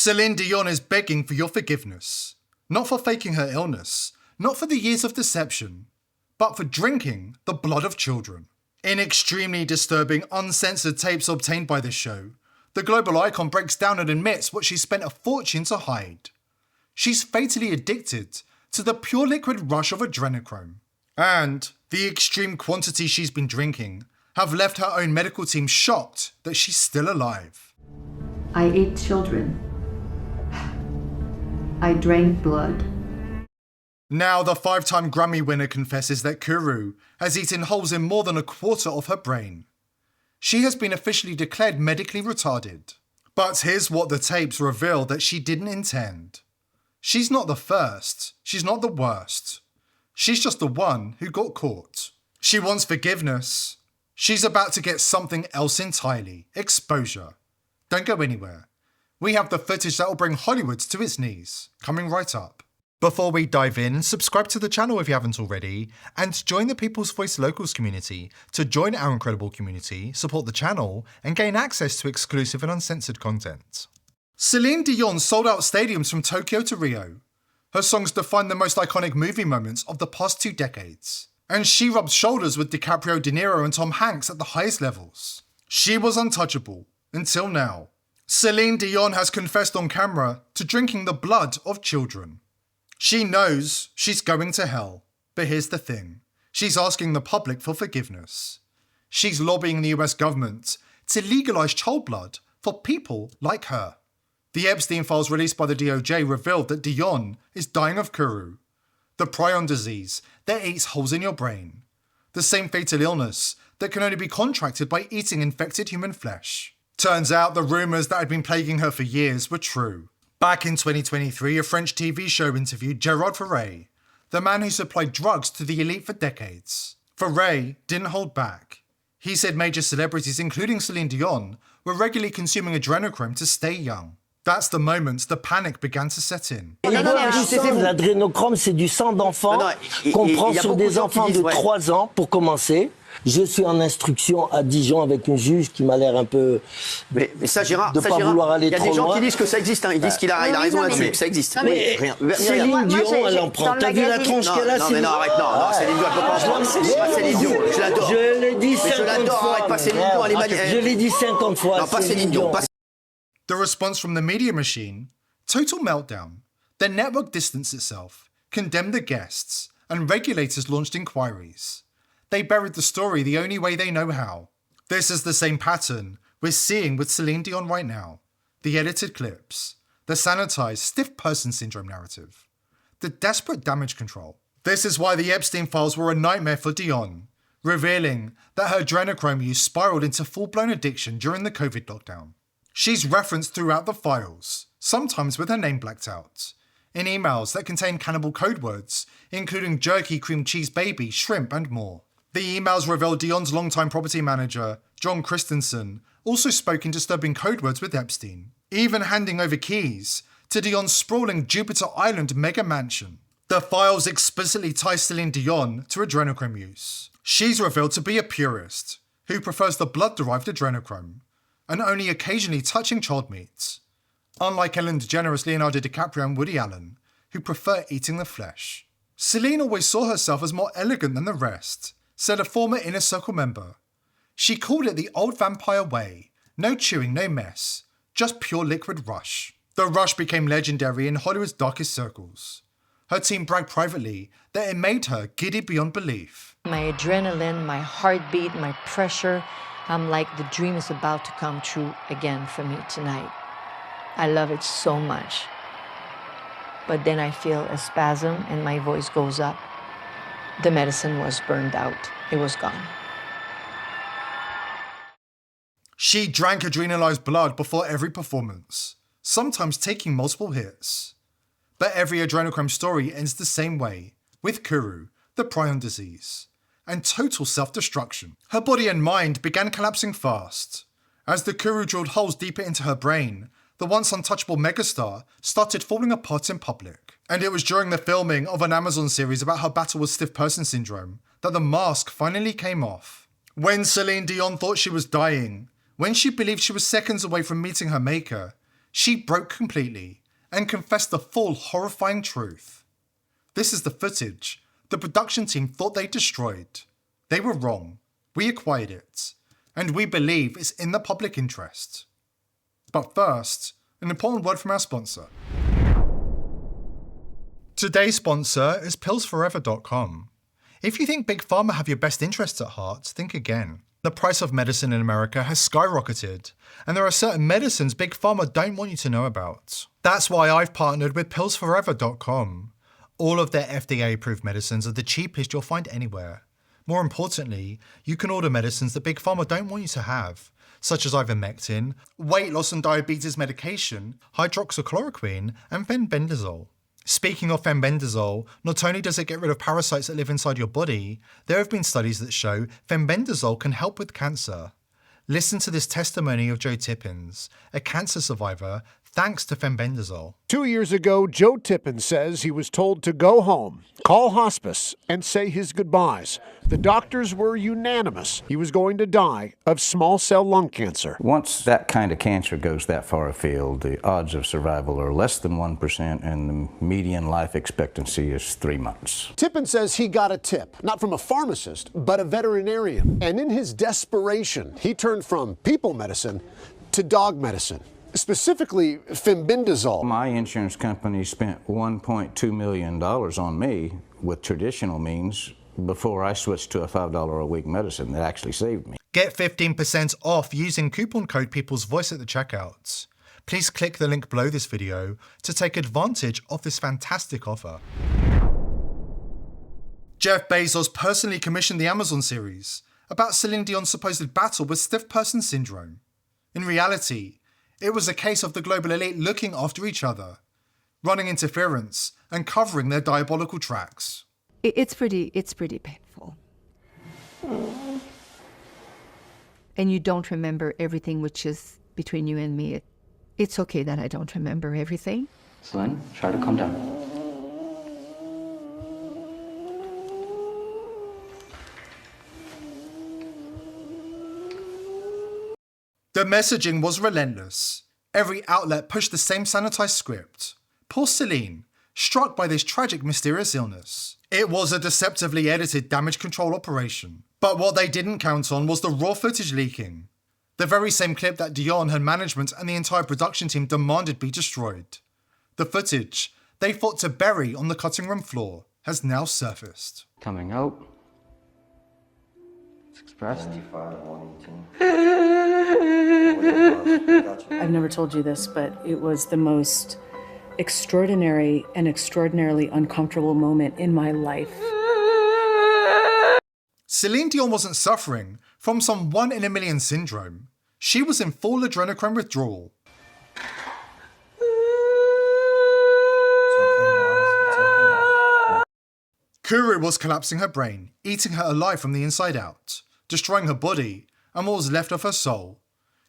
Celine Dion is begging for your forgiveness. Not for faking her illness, not for the years of deception, but for drinking the blood of children. In extremely disturbing, uncensored tapes obtained by this show, the global icon breaks down and admits what she spent a fortune to hide. She's fatally addicted to the pure liquid rush of adrenochrome. And the extreme quantity she's been drinking have left her own medical team shocked that she's still alive. I ate children. I drank blood. Now the 5-time Grammy winner confesses that Kuru has eaten holes in more than a quarter of her brain. She has been officially declared medically retarded. But here's what the tapes reveal that she didn't intend. She's not the first, she's not the worst. She's just the one who got caught. She wants forgiveness. She's about to get something else entirely, exposure. Don't go anywhere. We have the footage that will bring Hollywood to its knees, coming right up. Before we dive in, subscribe to the channel if you haven't already, and join the People's Voice Locals community to join our incredible community, support the channel, and gain access to exclusive and uncensored content. Celine Dion sold out stadiums from Tokyo to Rio. Her songs define the most iconic movie moments of the past 2 decades. And she rubbed shoulders with DiCaprio, De Niro, and Tom Hanks at the highest levels. She was untouchable, until now. Celine Dion has confessed on camera to drinking the blood of children. She knows she's going to hell, but here's the thing. She's asking the public for forgiveness. She's lobbying the US government to legalize child blood for people like her. The Epstein files released by the DOJ revealed that Dion is dying of Kuru, the prion disease that eats holes in your brain, the same fatal illness that can only be contracted by eating infected human flesh. Turns out the rumours that had been plaguing her for years were true. Back in 2023, a French TV show interviewed Gerard Ferret, the man who supplied drugs to the elite for decades. Ferret didn't hold back. He said major celebrities, including Celine Dion, were regularly consuming adrenochrome to stay young. That's the moment the panic began to set in. L'adrénochrome, c'est du sang d'enfant qu'on prend sur des enfants de 3 ans pour commencer. Je suis en instruction à Dijon avec une juge qui m'a l'air un peu mais ça, Gérard, de pas vouloir aller trop loin. Il y a des gens qui disent que ça existe, hein. Ils disent qu'il a raison là-dessus, que ça existe. Céline Dion, elle en prend. T'as vu la tronche qu'elle a? Non, mais non, arrête, non, Céline Dion, elle peut pas en prendre. Céline Dion, je l'adore. Je l'ai dit 50 fois. Arrête pas Céline Dion, elle est magnifique. Je l'ai dit 50 fois. Non, pas Céline Dion. The response from the media machine? Total meltdown. The network distanced itself, condemned the guests, and regulators launched inquiries. They buried the story the only way they know how. This is the same pattern we're seeing with Celine Dion right now. The edited clips, the sanitized stiff person syndrome narrative, the desperate damage control. This is why the Epstein files were a nightmare for Dion, revealing that her adrenochrome use spiraled into full-blown addiction during the COVID lockdown. She's referenced throughout the files, sometimes with her name blacked out, in emails that contain cannibal code words, including jerky, cream cheese baby, shrimp, and more. The emails reveal Dion's longtime property manager, John Christensen, also spoke in disturbing code words with Epstein, even handing over keys to Dion's sprawling Jupiter Island mega mansion. The files explicitly tie Celine Dion to adrenochrome use. She's revealed to be a purist, who prefers the blood-derived adrenochrome, and only occasionally touching child meat, unlike Ellen DeGeneres, Leonardo DiCaprio, and Woody Allen, who prefer eating the flesh. Celine always saw herself as more elegant than the rest, said a former Inner Circle member. She called it the old vampire way, no chewing, no mess, just pure liquid rush. The rush became legendary in Hollywood's darkest circles. Her team bragged privately that it made her giddy beyond belief. My adrenaline, my heartbeat, my pressure, I'm like the dream is about to come true again for me tonight. I love it so much. But then I feel a spasm and my voice goes up. The medicine was burned out. It was gone. She drank adrenalized blood before every performance, sometimes taking multiple hits. But every adrenochrome story ends the same way, with Kuru, the prion disease, and total self-destruction. Her body and mind began collapsing fast. As the Kuru drilled holes deeper into her brain, the once untouchable megastar started falling apart in public. And it was during the filming of an Amazon series about her battle with stiff person syndrome that the mask finally came off. When Celine Dion thought she was dying, when she believed she was seconds away from meeting her maker, she broke completely and confessed the full horrifying truth. This is the footage the production team thought they destroyed. They were wrong. We acquired it. And we believe it's in the public interest. But first, an important word from our sponsor. Today's sponsor is pillsforever.com. If you think Big Pharma have your best interests at heart, think again. The price of medicine in America has skyrocketed, and there are certain medicines Big Pharma don't want you to know about. That's why I've partnered with pillsforever.com. All of their FDA-approved medicines are the cheapest you'll find anywhere. More importantly, you can order medicines that Big Pharma don't want you to have, such as ivermectin, weight loss and diabetes medication, hydroxychloroquine, and fenbendazole. Speaking of fenbendazole, not only does it get rid of parasites that live inside your body, there have been studies that show fenbendazole can help with cancer. Listen to this testimony of Joe Tippins, a cancer survivor, thanks to fenbendazole. 2 years ago, Joe Tippins says he was told to go home, call hospice, and say his goodbyes. The doctors were unanimous. He was going to die of small cell lung cancer. Once that kind of cancer goes that far afield, the odds of survival are less than 1%, and the median life expectancy is 3 months. Tippins says he got a tip, not from a pharmacist, but a veterinarian. And in his desperation, he turned from people medicine to dog medicine. Specifically, fenbendazole. My insurance company spent $1.2 million on me with traditional means before I switched to a $5 a week medicine that actually saved me. Get 15% off using coupon code People's Voice at the checkouts. Please click the link below this video to take advantage of this fantastic offer. Jeff Bezos personally commissioned the Amazon series about Celine Dion's supposed battle with stiff person syndrome. In reality, it was a case of the global elite looking after each other, running interference and covering their diabolical tracks. It's pretty painful. And you don't remember everything which is between you and me. It's okay that I don't remember everything. Celine, try to calm down. The messaging was relentless. Every outlet pushed the same sanitized script. Poor Celine, struck by this tragic, mysterious illness. It was a deceptively edited damage control operation. But what they didn't count on was the raw footage leaking. The very same clip that Dion, her management, and the entire production team demanded be destroyed. The footage they fought to bury on the cutting room floor has now surfaced. Coming out. It's expressed. I've never told you this, but it was the most extraordinary and extraordinarily uncomfortable moment in my life. Celine Dion wasn't suffering from some 1 in a million syndrome. She was in full adrenochrome withdrawal. Kuru was collapsing her brain, eating her alive from the inside out, destroying her body and what was left of her soul.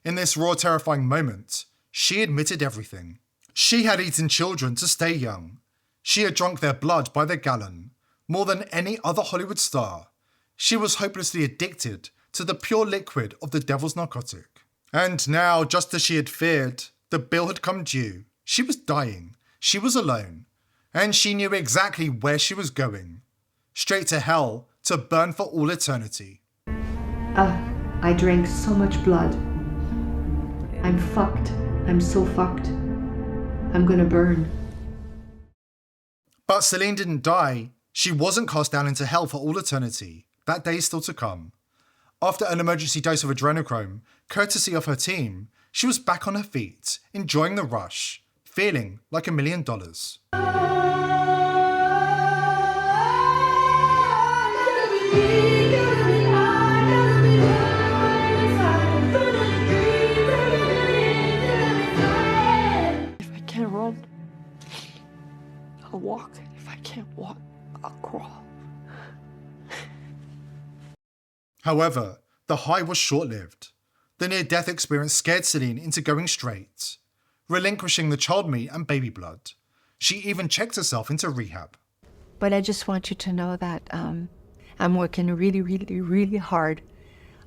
In this raw, terrifying moment, she admitted everything. She had eaten children to stay young. She had drunk their blood by the gallon. More than any other Hollywood star, she was hopelessly addicted to the pure liquid of the devil's narcotic. And now, just as she had feared, the bill had come due. She was dying. She was alone. And she knew exactly where she was going. Straight to hell, to burn for all eternity. I drank so much blood. I'm fucked. I'm so fucked. I'm gonna burn. But Celine didn't die. She wasn't cast down into hell for all eternity. That day is still to come. After an emergency dose of adrenochrome, courtesy of her team, she was back on her feet, enjoying the rush, feeling like $1 million. If I can't run, I'll walk. If I can't walk, I'll crawl. However, the high was short-lived. The near-death experience scared Celine into going straight, relinquishing the child meat and baby blood. She even checked herself into rehab. But I just want you to know that I'm working really, really, really hard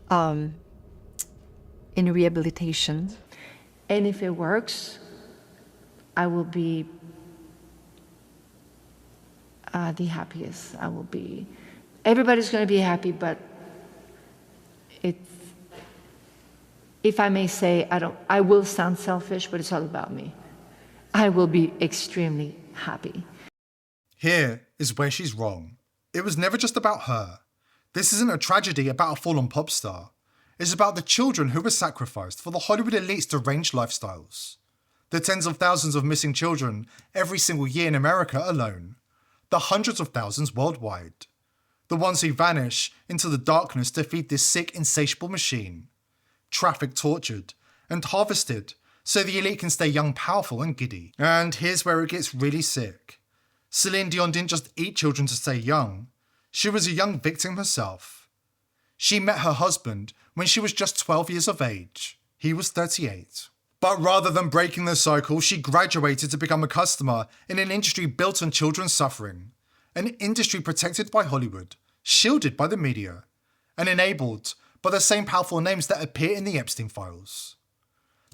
in rehabilitation. And if it works, I will be the happiest. I will be. Everybody's going to be happy, but it's. If I may say, I will sound selfish, but it's all about me. I will be extremely happy. Here is where she's wrong. It was never just about her. This isn't a tragedy about a fallen pop star. It's about the children who were sacrificed for the Hollywood elite's deranged lifestyles. The tens of thousands of missing children every single year in America alone. The hundreds of thousands worldwide. The ones who vanish into the darkness to feed this sick, insatiable machine. Trafficked, tortured, and harvested so the elite can stay young, powerful, and giddy. And here's where it gets really sick. Celine Dion didn't just eat children to stay young. She was a young victim herself. She met her husband when she was just 12 years of age. He was 38. But rather than breaking the cycle, she graduated to become a customer in an industry built on children's suffering. An industry protected by Hollywood, shielded by the media, and enabled by the same powerful names that appear in the Epstein files.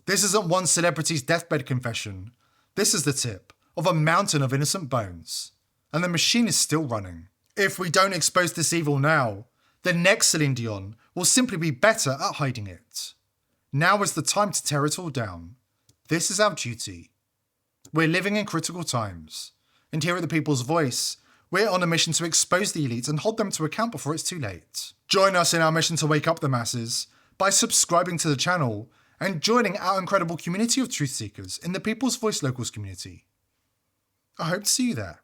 This isn't one celebrity's deathbed confession. This is the tip of a mountain of innocent bones. And the machine is still running. If we don't expose this evil now, the next Celine Dion will simply be better at hiding it. Now is the time to tear it all down. This is our duty. We're living in critical times. And here at The People's Voice, we're on a mission to expose the elite and hold them to account before it's too late. Join us in our mission to wake up the masses by subscribing to the channel and joining our incredible community of truth seekers in the People's Voice Locals community. I hope to see you there.